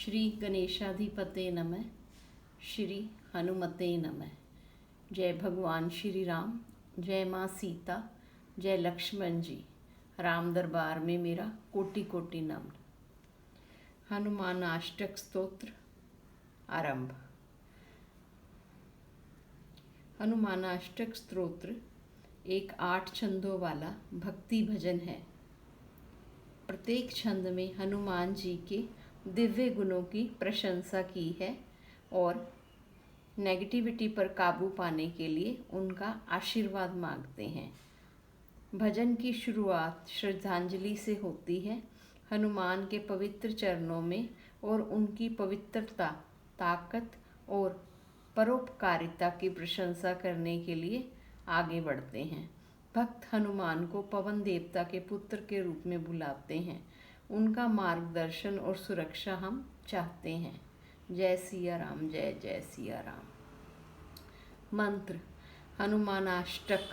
श्री गणेशाधिपते नमः। श्री हनुमते नमः। जय भगवान श्री राम, जय माँ सीता, जय लक्ष्मण जी। राम दरबार में मेरा कोटि कोटि नमन। हनुमान अष्टक स्तोत्र आरंभ। हनुमान अष्टक स्तोत्र एक 8 छंदों वाला भक्ति भजन है। प्रत्येक छंद में हनुमान जी के दिव्य गुणों की प्रशंसा की है और नेगेटिविटी पर काबू पाने के लिए उनका आशीर्वाद मांगते हैं। भजन की शुरुआत श्रद्धांजलि से होती है। हनुमान के पवित्र चरणों में और उनकी पवित्रता, ताकत और परोपकारिता की प्रशंसा करने के लिए आगे बढ़ते हैं। भक्त हनुमान को पवन देवता के पुत्र के रूप में बुलाते हैं। उनका मार्गदर्शन और सुरक्षा हम चाहते हैं। जय सिया राम, जय जय सिया राम। मंत्र। हनुमानाष्टक।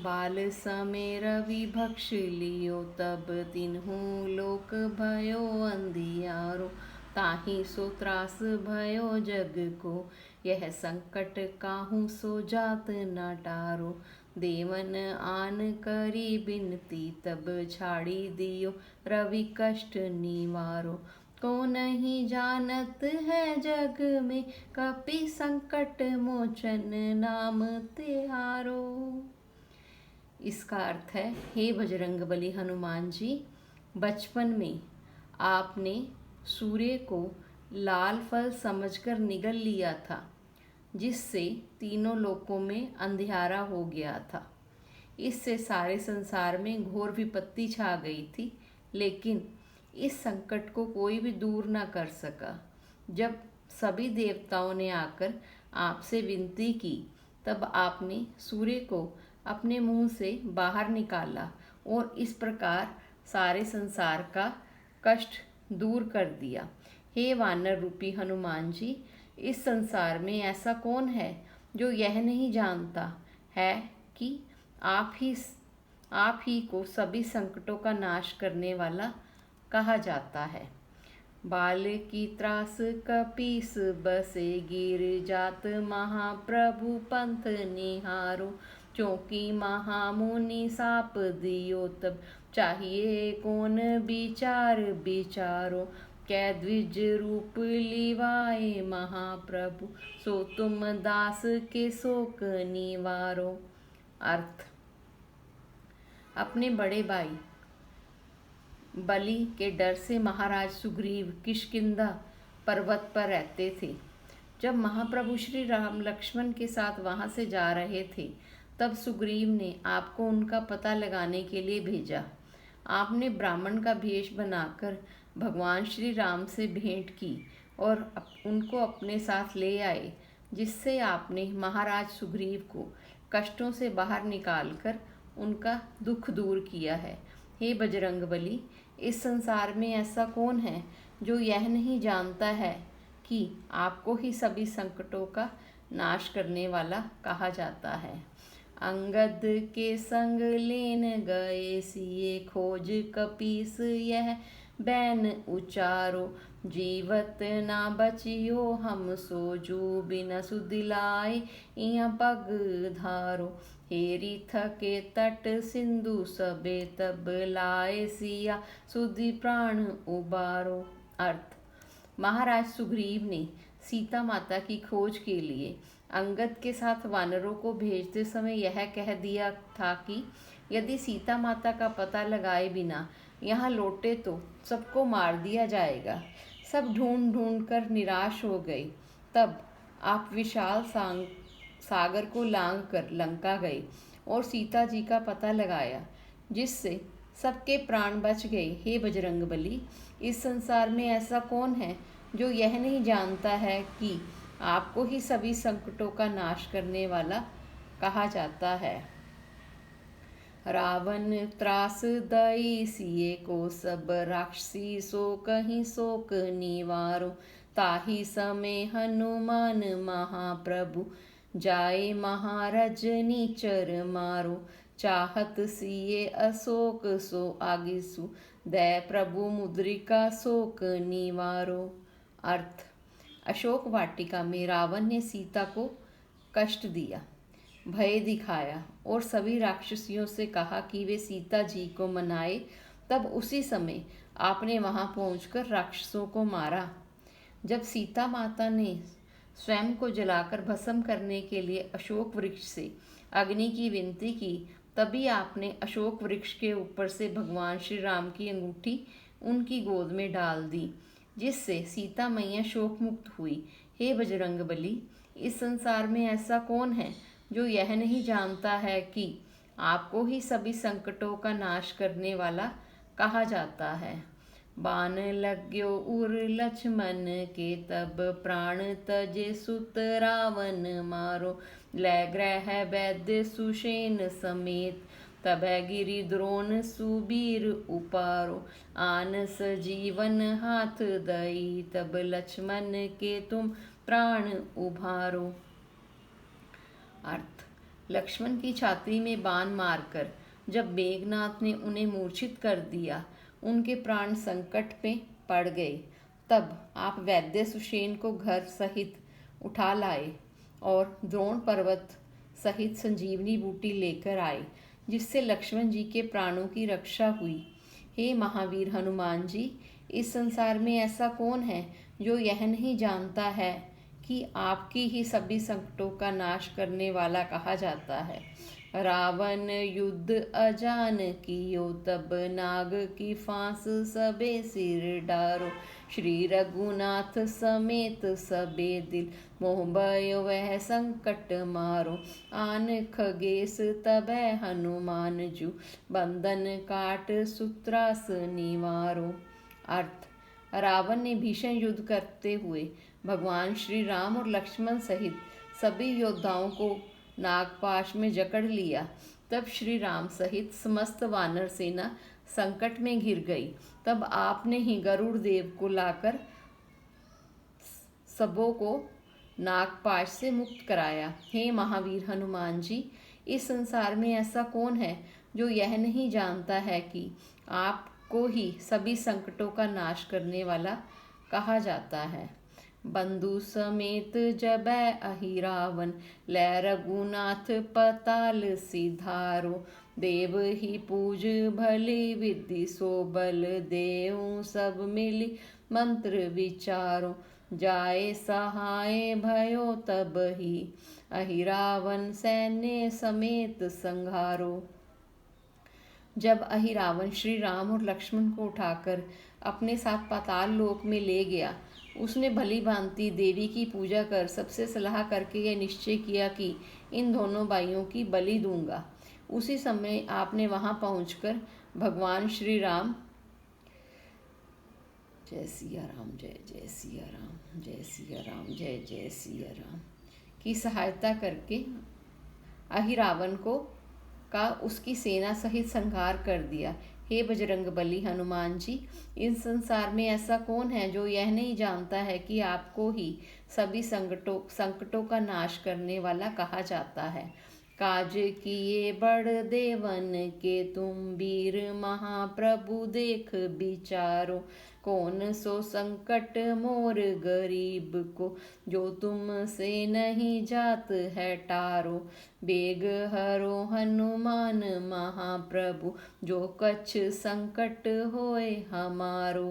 बाल समय रवि भक्ष लियो, तब तिन्हु लोक भयो अंधियारो। ताहि सो त्रास भयो जग को, यह संकट काहू सो जात न टारो। देवन आन करी बिनती, तब छाड़ी दियो रवि कष्ट निवारो। को नहीं जानत है जग में, कपि संकट मोचन नाम तिहारो। इसका अर्थ है, हे बजरंगबली हनुमान जी, बचपन में आपने सूर्य को लाल फल समझकर निगल लिया था, जिससे तीनों लोकों में अंधियारा हो गया था। इससे सारे संसार में घोर विपत्ति छा गई थी, लेकिन इस संकट को कोई भी दूर न कर सका। जब सभी देवताओं ने आकर आपसे विनती की, तब आपने सूर्य को अपने मुंह से बाहर निकाला और इस प्रकार सारे संसार का कष्ट दूर कर दिया। हे वानर रूपी हनुमान जी, इस संसार में ऐसा कौन है जो यह नहीं जानता है कि आप ही को सभी संकटों का नाश करने वाला कहा जाता है। बाल की त्रास कपीस बसे, गिर जात महाप्रभु पंथ निहारो। चौकी महामुनि साप दियो, तब चाहिए कौन विचार विचारो। कै द्विज रूप लिवाए महाप्रभु, सो तुम दास के शोक निवारो। अर्थ। अपने बड़े भाई बलि के डर से महाराज सुग्रीव किष्किंधा पर्वत पर रहते थे। जब महाप्रभु श्री राम लक्ष्मण के साथ वहां से जा रहे थे, तब सुग्रीव ने आपको उनका पता लगाने के लिए भेजा। आपने ब्राह्मण का भेष बनाकर भगवान श्री राम से भेंट की और उनको अपने साथ ले आए, जिससे आपने महाराज सुग्रीव को कष्टों से बाहर निकालकर उनका दुख दूर किया है। हे बजरंगबली, इस संसार में ऐसा कौन है जो यह नहीं जानता है कि आपको ही सभी संकटों का नाश करने वाला कहा जाता है। अंगद के संग लेन गए सिए, खोज कपीस यह बैन उचारो। जीवत ना बचियो हम सोजू, बिना सुदिलाए इहाँ पग धारो। हेरी थके तट सिंधु सबे, तब लाए सिया सुधि प्राण उबारो। अर्थ। महाराज सुग्रीव ने सीता माता की खोज के लिए अंगद के साथ वानरों को भेजते समय यह कह दिया था कि यदि सीता माता का पता लगाए बिना यहाँ लौटे तो सबको मार दिया जाएगा। सब ढूंढ ढूंढ कर निराश हो गए। तब आप विशाल सागर को लांघ कर लंका गए और सीता जी का पता लगाया, जिससे सबके प्राण बच गए। हे बजरंगबली, इस संसार में ऐसा कौन है जो यह नहीं जानता है कि आपको ही सभी संकटों का नाश करने वाला कहा जाता है। रावण त्रास दई सिए को, सब राक्षसी सो कहीं शोक निवारो। ताहि समय हनुमान महाप्रभु, जाए महारजनी चर मारो। चाहत सिए अशोक सो आगिसु, दय प्रभु मुद्रिका शोक निवारो। अर्थ, अशोक वाटिका में रावण ने सीता को कष्ट दिया, भय दिखाया और सभी राक्षसियों से कहा कि वे सीता जी को मनाए। तब उसी समय आपने वहां पहुंचकर राक्षसों को मारा। जब सीता माता ने स्वयं को जलाकर भस्म करने के लिए अशोक वृक्ष से अग्नि की विनती की, तभी आपने अशोक वृक्ष के ऊपर से भगवान श्री राम की अंगूठी उनकी गोद में डाल दी, जिससे सीता मैया शोक मुक्त हुई। हे बजरंगबली, इस संसार में ऐसा कौन है जो यह नहीं जानता है कि आपको ही सभी संकटों का नाश करने वाला कहा जाता है। बाण लग्यो उर लक्ष्मण के, तब प्राण तजे सुत रावण मारो। लय ग्रह वैद्य सुषेण समेत, तब गिरि द्रोण सुबीर उपारो। आन सजीवन हाथ दई, तब लक्ष्मण के तुम प्राण उभारो। अर्थ, लक्ष्मण की छाती में बाण मारकर जब मेघनाथ ने उन्हें मूर्छित कर दिया, उनके प्राण संकट में पड़ गए। तब आप वैद्य सुषेण को घर सहित उठा लाए और द्रोण पर्वत सहित संजीवनी बूटी लेकर आए, जिससे लक्ष्मण जी के प्राणों की रक्षा हुई। हे महावीर हनुमान जी, इस संसार में ऐसा कौन है जो यह नहीं जानता है कि आपकी ही सभी संकटों का नाश करने वाला कहा जाता है। रावण युद्ध अजान कियो, तब नाग की फांस सबे सिर डारो। श्री रघुनाथ समेत सबे दिल, मोह भयो वह संकट मारो। आन खगेश तबै हनुमान जू, बंधन काट सूत्रास निवारो। अर्थ, रावण ने भीषण युद्ध करते हुए भगवान श्री राम और लक्ष्मण सहित सभी योद्धाओं को नागपाश में जकड़ लिया। तब श्री राम सहित समस्त वानर सेना संकट में घिर गई। तब आपने ही गरुड़ देव को लाकर सबों को नागपाश से मुक्त कराया। हे महावीर हनुमान जी, इस संसार में ऐसा कौन है जो यह नहीं जानता है कि आपको ही सभी संकटों का नाश करने वाला कहा जाता है। बंधु समेत जबै अहि रावण, लै रघुनाथ पताल सिधारो। देव ही पूज भली विधि सो, बल देऊ सब मिली मंत्र विचारो। जाए सहाय भयो तब ही, अहि रावण सैन्य समेत संघारो। जब अहि रावण श्री राम और लक्ष्मण को उठाकर अपने साथ पाताल लोक में ले गया, उसने भली भांति देवी की पूजा कर सबसे सलाह करके यह निश्चय किया कि इन दोनों भाइयों की बलि दूंगा। उसी समय आपने वहां पहुंचकर भगवान श्री राम, जय सिया राम, जय जय सिया राम, जय सिया राम, जय जय सिया राम की सहायता करके अहिरावण को का उसकी सेना सहित संहार कर दिया। हे बजरंगबली हनुमान जी, इस संसार में ऐसा कौन है जो यह नहीं जानता है कि आपको ही सभी संकटों का नाश करने वाला कहा जाता है। काज किए बड़ देवन के, तुम वीर महाप्रभु देख विचारो। कौन सो संकट मोर गरीब को, जो तुम से नहीं जात है टारो। बेग हरो हनुमान महाप्रभु, जो कछ संकट होए हमारो।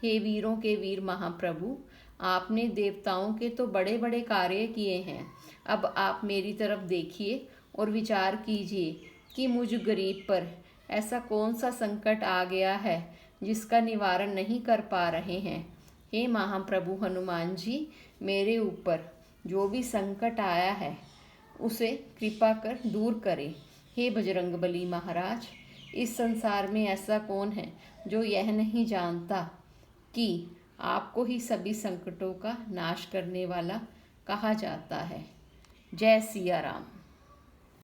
हे वीरों के वीर महाप्रभु, आपने देवताओं के तो बड़े बड़े कार्य किए हैं। अब आप मेरी तरफ देखिए और विचार कीजिए कि मुझ गरीब पर ऐसा कौन सा संकट आ गया है जिसका निवारण नहीं कर पा रहे हैं। हे महाप्रभु हनुमान जी, मेरे ऊपर जो भी संकट आया है उसे कृपा कर दूर करें। हे बजरंगबली महाराज, इस संसार में ऐसा कौन है जो यह नहीं जानता कि आपको ही सभी संकटों का नाश करने वाला कहा जाता है। जय सिया राम।